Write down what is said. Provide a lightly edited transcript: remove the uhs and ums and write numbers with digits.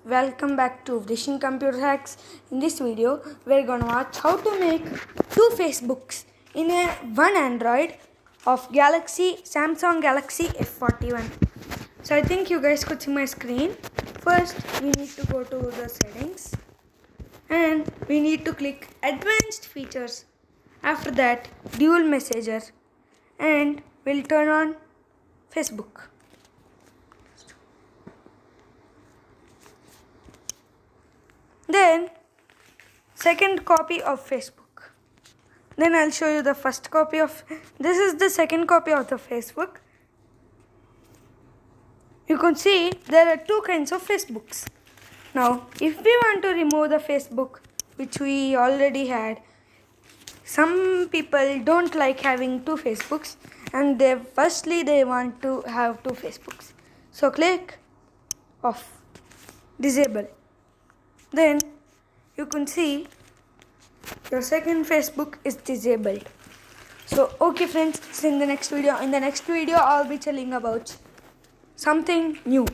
Welcome back to Vrishin Computer Hacks. In this video, we're gonna watch how to make two Facebooks in one Android of Samsung Galaxy F41. So I think you guys could see my screen. First, we need to go to the settings and we need to click Advanced Features. After that, Dual Messenger, and we'll turn on Facebook. Then second copy of Facebook. Then I'll show you the first copy of, this is the second copy of the Facebook. You can see there are two kinds of Facebooks. Now if we want to remove the Facebook which we already had, some people don't like having two Facebooks and they want to have two Facebooks. So click off, disable. Then you can see your second Facebook is disabled. So okay friends, see you in the next video. In the next video I'll be telling about something new.